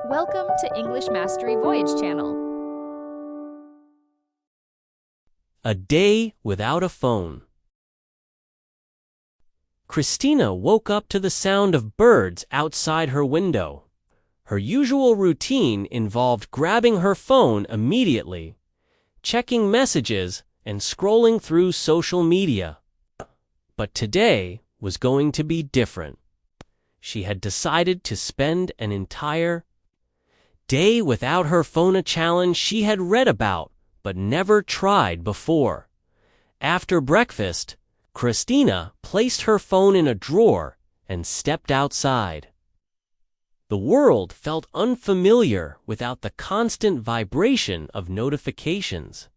Welcome to English Mastery Voyage channel. A day without a phone. Christina woke up to the sound of birds outside her window. Her usual routine involved grabbing her phone immediately, checking messages, and scrolling through social media. But today was going to be different. She had decided to spend an entire day without her phone, a challenge she had read about but never tried before. After breakfast, Christina placed her phone in a drawer and stepped outside. The world felt unfamiliar without the constant vibration of notifications.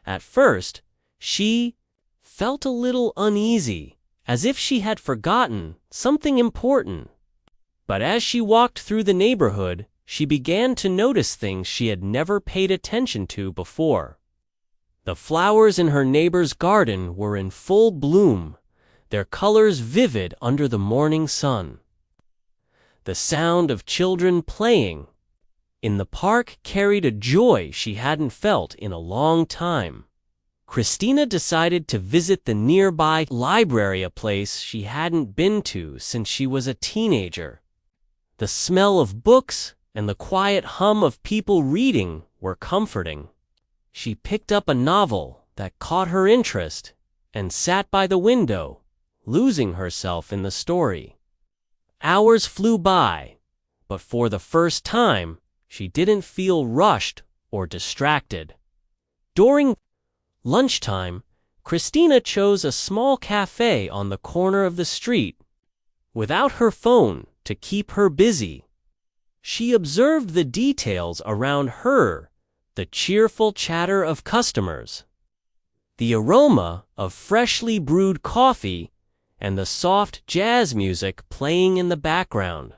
At first, she felt a little uneasy, as if she had forgotten something important. But as she walked through the neighborhood, she began to notice things she had never paid attention to before. The flowers in her neighbor's garden were in full bloom, their colors vivid under the morning sun. The sound of children playing in the park carried a joy she hadn't felt in a long time. Christina decided to visit the nearby library, a place she hadn't been to since she was a teenager. The smell of books and the quiet hum of people reading were comforting. She picked up a novel that caught her interest and sat by the window, losing herself in the story. Hours flew by, but for the first time, she didn't feel rushed or distracted. During lunchtime, Christina chose a small cafe on the corner of the street. Without her phone to keep her busy, she observed the details around her, the cheerful chatter of customers, the aroma of freshly brewed coffee, and the soft jazz music playing in the background.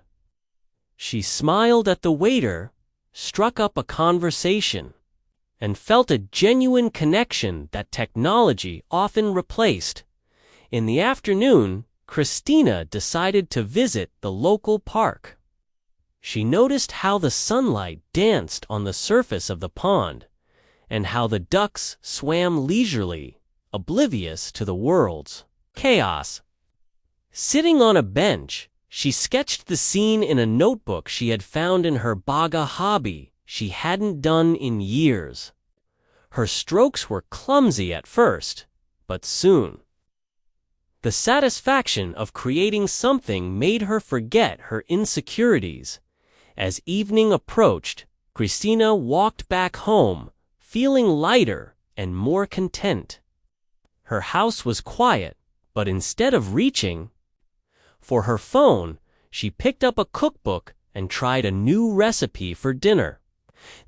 She smiled at the waiter, struck up a conversation, and felt a genuine connection that technology often replaced. In the afternoon, Christina decided to visit the local park. She noticed how the sunlight danced on the surface of the pond, and how the ducks swam leisurely, oblivious to the world's chaos. Sitting on a bench, she sketched the scene in a notebook she had found in her baga hobby she hadn't done in years. Her strokes were clumsy at first, but soon the satisfaction of creating something made her forget her insecurities. As evening approached, Christina walked back home, feeling lighter and more content. Her house was quiet, but instead of reaching for her phone, she picked up a cookbook and tried a new recipe for dinner.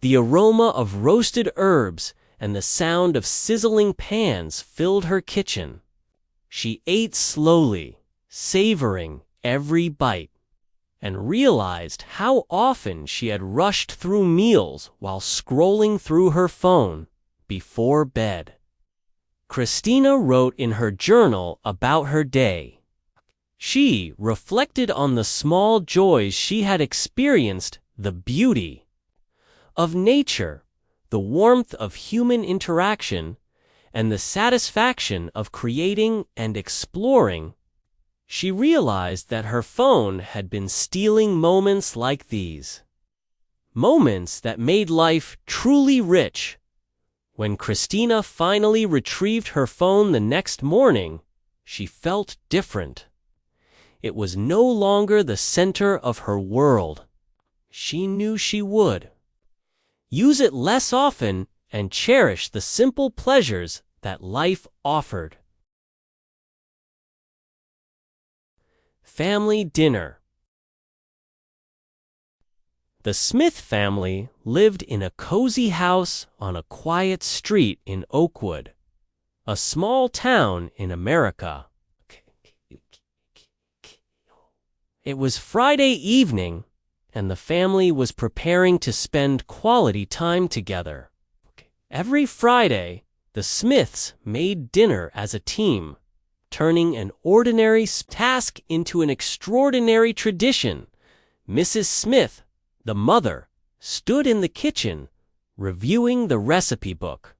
The aroma of roasted herbs and the sound of sizzling pans filled her kitchen. She ate slowly, savoring every bite, and realized how often she had rushed through meals while scrolling through her phone before bed. Christina wrote in her journal about her day. She reflected on the small joys she had experienced, the beauty of nature, the warmth of human interaction, and the satisfaction of creating and exploring. She realized that her phone had been stealing moments like these, moments that made life truly rich. When Christina finally retrieved her phone the next morning, she felt different. It was no longer the center of her world. She knew she would use it less often and cherish the simple pleasures that life offered. Family dinner. The Smith family lived in a cozy house on a quiet street in Oakwood, a small town in America. It was Friday evening, and the family was preparing to spend quality time together. Every Friday, the Smiths made dinner as a team, turning an ordinary task into an extraordinary tradition. Mrs. Smith The mother stood in the kitchen, reviewing the recipe book.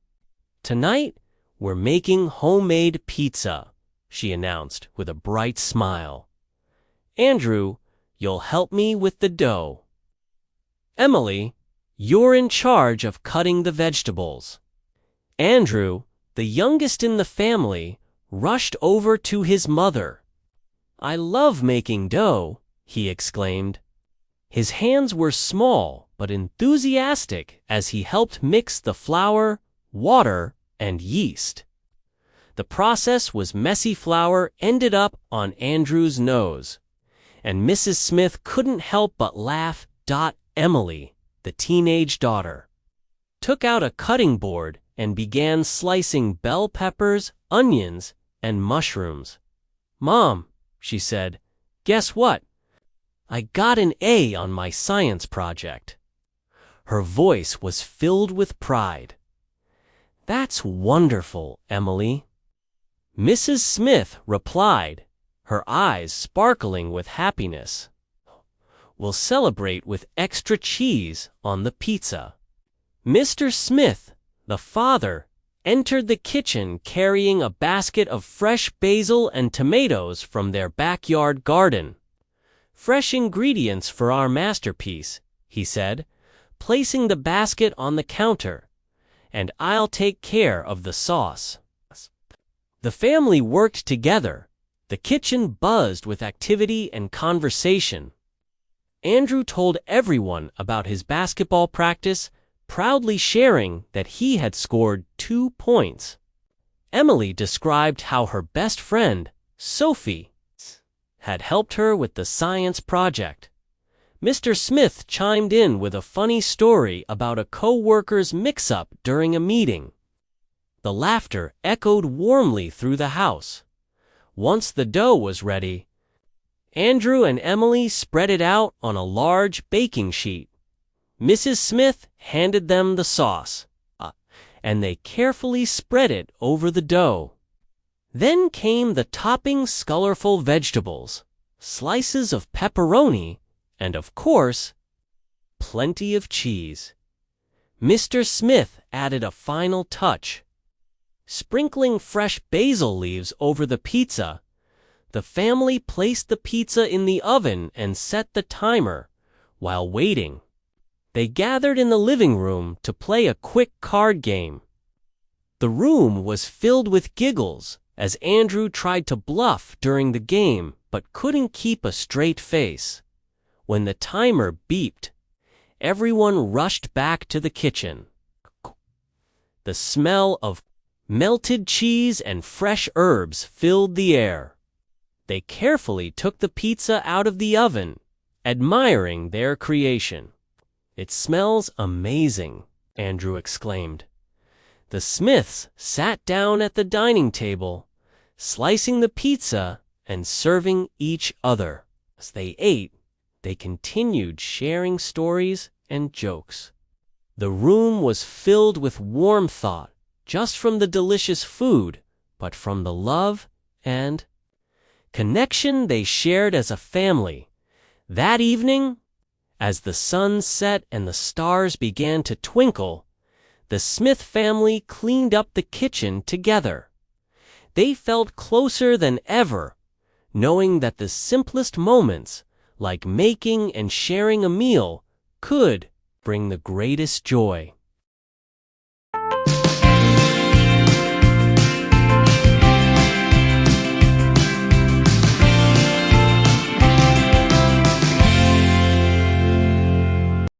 "Tonight, we're making homemade pizza," she announced with a bright smile. "Andrew, you'll help me with the dough. Emily, you're in charge of cutting the vegetables." Andrew, the youngest in the family, rushed over to his mother. "I love making dough," he exclaimed. His hands were small but enthusiastic as he helped mix the flour, water, and yeast. The process was messy. Flour ended up on Andrew's nose, and Mrs. Smith couldn't help but laugh. Emily, the teenage daughter, took out a cutting board and began slicing bell peppers, onions, and mushrooms. "Mom," she said, "guess what? I got an A on my science project." Her voice was filled with pride. "That's wonderful, Emily." Mrs. Smith replied, her eyes sparkling with happiness. "We'll celebrate with extra cheese on the pizza." Mr. Smith, the father, entered the kitchen carrying a basket of fresh basil and tomatoes from their backyard garden. "Fresh ingredients for our masterpiece," he said, placing the basket on the counter. "And I'll take care of the sauce." The family worked together. The kitchen buzzed with activity and conversation. Andrew told everyone about his basketball practice, proudly sharing that he had scored 2 points. Emily described how her best friend, Sophie, had helped her with the science project. Mr. Smith chimed in with a funny story about a co-worker's mix-up during a meeting. The laughter echoed warmly through the house. Once the dough was ready, Andrew and Emily spread it out on a large baking sheet. Mrs. Smith handed them the sauce, and they carefully spread it over the dough. Then came the toppings: colorful vegetables, slices of pepperoni, and of course, plenty of cheese. Mr. Smith added a final touch. Sprinkling fresh basil leaves over the pizza, the family placed the pizza in the oven and set the timer. While waiting, they gathered in the living room to play a quick card game. The room was filled with giggles as Andrew tried to bluff during the game but couldn't keep a straight face. When the timer beeped, everyone rushed back to the kitchen. The smell of melted cheese and fresh herbs filled the air. They carefully took the pizza out of the oven, admiring their creation. "It smells amazing," Andrew exclaimed. The Smiths sat down at the dining table, slicing the pizza and serving each other. As they ate, they continued sharing stories and jokes. The room was filled with warm thought, just from the delicious food, but from the love and connection they shared as a family. That evening, as the sun set and the stars began to twinkle, the Smith family cleaned up the kitchen together. They felt closer than ever, knowing that the simplest moments, like making and sharing a meal, could bring the greatest joy.